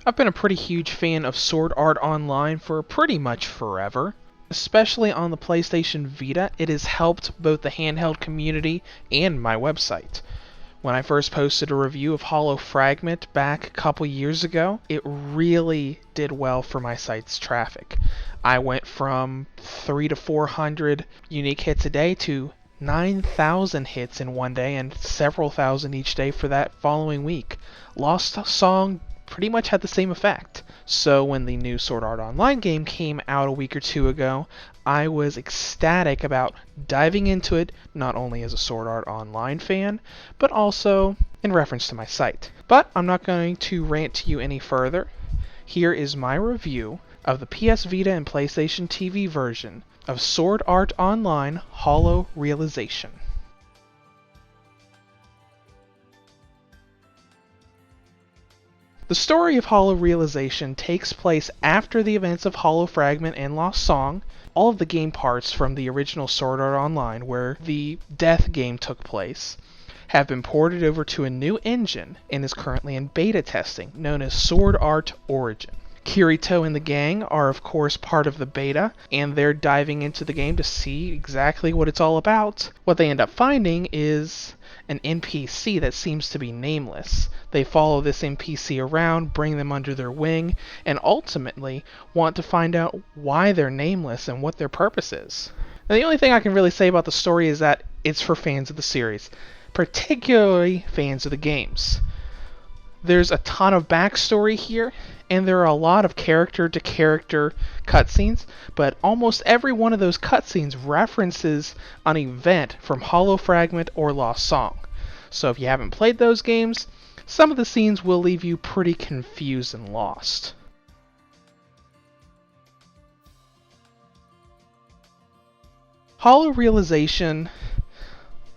I've been a pretty huge fan of Sword Art Online for pretty much forever. Especially on the PlayStation Vita, it has helped both the handheld community and my website. When I first posted a review of Hollow Fragment back a couple years ago, it really did well for my site's traffic. I went from 300 to 400 unique hits a day to 9,000 hits in one day and several thousand each day for that following week. Lost Song pretty much had the same effect. So when the new Sword Art Online game came out a week or two ago, I was ecstatic about diving into it, not only as a Sword Art Online fan, but also in reference to my site. But I'm not going to rant to you any further. Here is my review of the PS Vita and PlayStation TV version of Sword Art Online Hollow Realization. The story of Hollow Realization takes place after the events of Hollow Fragment and Lost Song. All of the game parts from the original Sword Art Online, where the Death game took place, have been ported over to a new engine and is currently in beta testing, known as Sword Art Origin. Kirito and the gang are of course part of the beta, and they're diving into the game to see exactly what it's all about. What they end up finding is an NPC that seems to be nameless. They follow this NPC around, bring them under their wing, and ultimately want to find out why they're nameless and what their purpose is. Now, the only thing I can really say about the story is that it's for fans of the series, particularly fans of the games. There's a ton of backstory here, and there are a lot of character-to-character cutscenes, but almost every one of those cutscenes references an event from Hollow Fragment or Lost Song. So if you haven't played those games, some of the scenes will leave you pretty confused and lost. Hollow Realization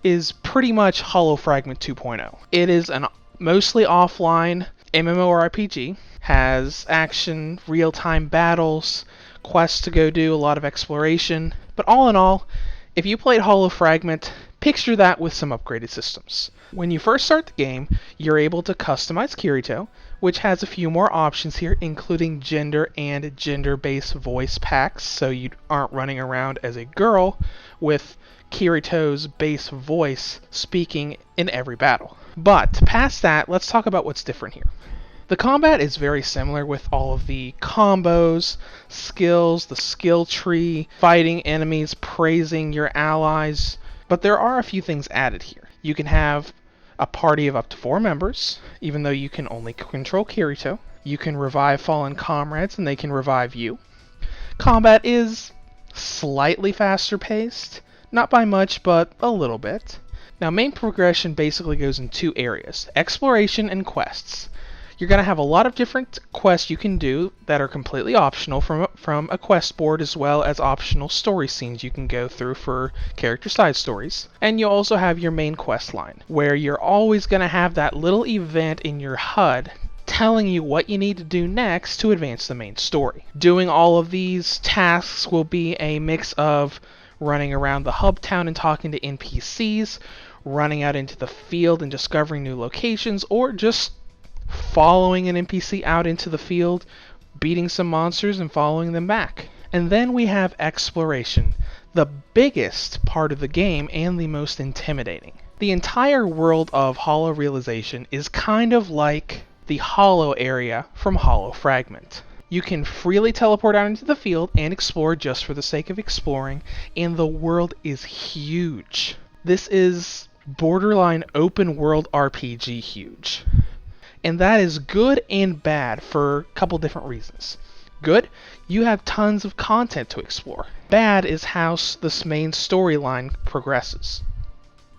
is pretty much Hollow Fragment 2.0. It is an mostly offline MMORPG, has action, real-time battles, quests to go do, a lot of exploration, but all in all, if you played Hollow Fragment, picture that with some upgraded systems. When you first start the game, you're able to customize Kirito, which has a few more options here, including gender and gender-based voice packs, so you aren't running around as a girl with Kirito's base voice speaking in every battle. But past that, let's talk about what's different here. The combat is very similar with all of the combos, skills, the skill tree, fighting enemies, praising your allies, but there are a few things added here. You can have a party of up to 4 members, even though you can only control Kirito. You can revive fallen comrades and they can revive you. Combat is slightly faster paced, not by much, but a little bit. Now, main progression basically goes in 2 areas, exploration and quests. You're going to have a lot of different quests you can do that are completely optional from a quest board, as well as optional story scenes you can go through for character side stories. And you also have your main quest line, where you're always going to have that little event in your HUD telling you what you need to do next to advance the main story. Doing all of these tasks will be a mix of running around the hub town and talking to NPCs, running out into the field and discovering new locations, or just following an NPC out into the field, beating some monsters and following them back. And then we have exploration, the biggest part of the game and the most intimidating. The entire world of Hollow Realization is kind of like the Hollow area from Hollow Fragment. You can freely teleport out into the field and explore just for the sake of exploring, and the world is huge. This is borderline open world RPG huge. And that is good and bad for a couple different reasons. Good, you have tons of content to explore. Bad is how this main storyline progresses.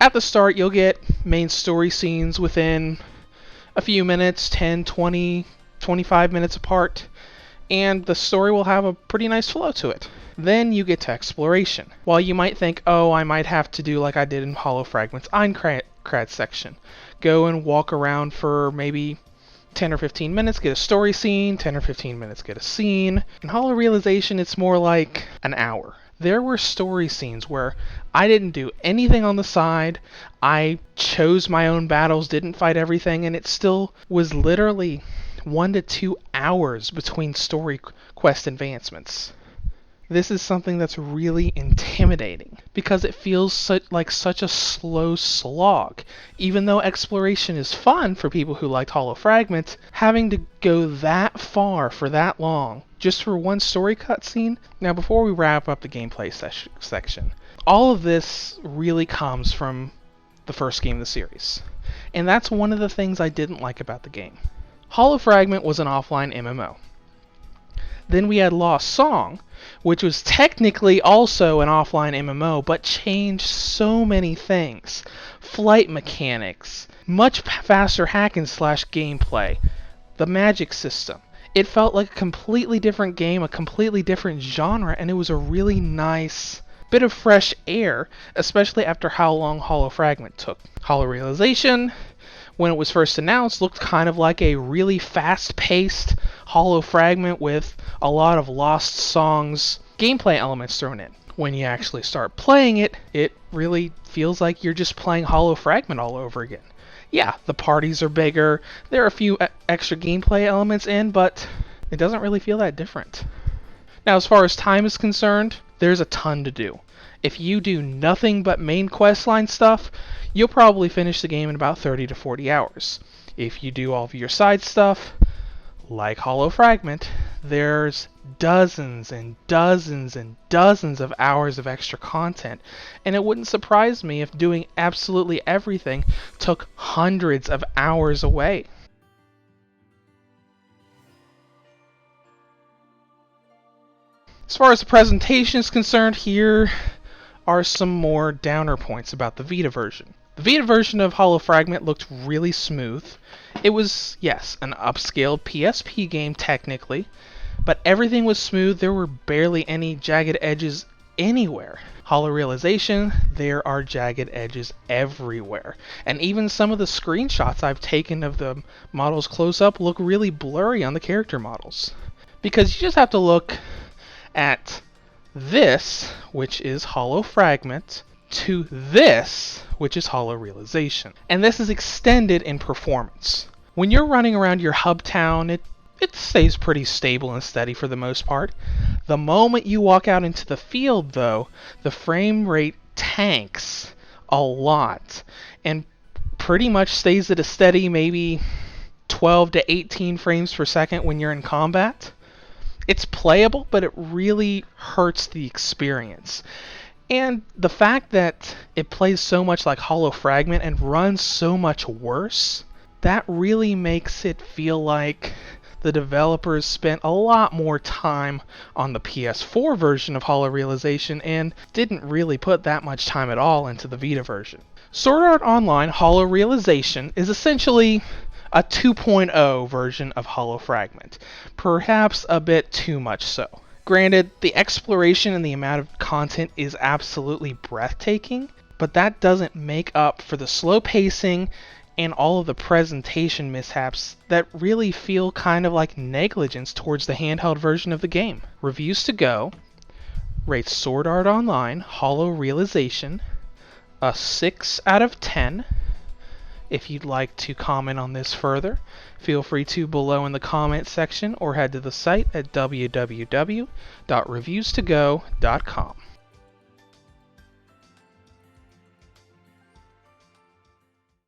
At the start, you'll get main story scenes within a few minutes, 10, 20, 25 minutes apart, and the story will have a pretty nice flow to it. Then you get to exploration. While you might think, oh, I might have to do like I did in Hollow Fragment's Aincrad section. Go and walk around for maybe 10 or 15 minutes, get a story scene, 10 or 15 minutes, get a scene. In Hollow Realization, it's more like an hour. There were story scenes where I didn't do anything on the side, I chose my own battles, didn't fight everything, and it still was literally 1 to 2 hours between story quest advancements. This is something that's really intimidating because it feels like such a slow slog. Even though exploration is fun for people who liked Hollow Fragment, having to go that far for that long just for one story cutscene. Now, before we wrap up the gameplay section, all of this really comes from the first game of the series. And that's one of the things I didn't like about the game. Hollow Fragment was an offline MMO. Then we had Lost Song, which was technically also an offline MMO, but changed so many things. Flight mechanics, much faster hack and slash gameplay, the magic system. It felt like a completely different game, a completely different genre, and it was a really nice bit of fresh air, especially after how long Hollow Fragment took. Hollow Realization, when it was first announced, looked kind of like a really fast-paced Hollow Fragment with a lot of Lost Songs gameplay elements thrown in. When you actually start playing it, it really feels like you're just playing Hollow Fragment all over again. Yeah, the parties are bigger, there are a few extra gameplay elements in, but it doesn't really feel that different. Now, as far as time is concerned, there's a ton to do. If you do nothing but main questline stuff, you'll probably finish the game in about 30 to 40 hours. If you do all of your side stuff, like Hollow Fragment, there's dozens and dozens and dozens of hours of extra content, and it wouldn't surprise me if doing absolutely everything took hundreds of hours away. As far as the presentation is concerned, here are some more downer points about the Vita version. The Vita version of Hollow Fragment looked really smooth. It was, yes, an upscaled PSP game technically, but everything was smooth. There were barely any jagged edges anywhere. Hollow Realization, there are jagged edges everywhere. And even some of the screenshots I've taken of the models close up look really blurry on the character models. Because you just have to look at this, which is Hollow Fragment, to this, which is Hollow Realization. And this is extended in performance. When you're running around your hub town, it stays pretty stable and steady for the most part. The moment you walk out into the field, though, the frame rate tanks a lot and pretty much stays at a steady maybe 12 to 18 frames per second when you're in combat. It's playable, but it really hurts the experience. And the fact that it plays so much like Hollow Fragment and runs so much worse, that really makes it feel like the developers spent a lot more time on the PS4 version of Hollow Realization and didn't really put that much time at all into the Vita version. Sword Art Online Hollow Realization is essentially a 2.0 version of Hollow Fragment, perhaps a bit too much so. Granted, the exploration and the amount of content is absolutely breathtaking, but that doesn't make up for the slow pacing and all of the presentation mishaps that really feel kind of like negligence towards the handheld version of the game. Reviews to Go rates Sword Art Online Hollow Realization a 6 out of 10. If you'd like to comment on this further, feel free to below in the comment section or head to the site at www.reviewstogo.com.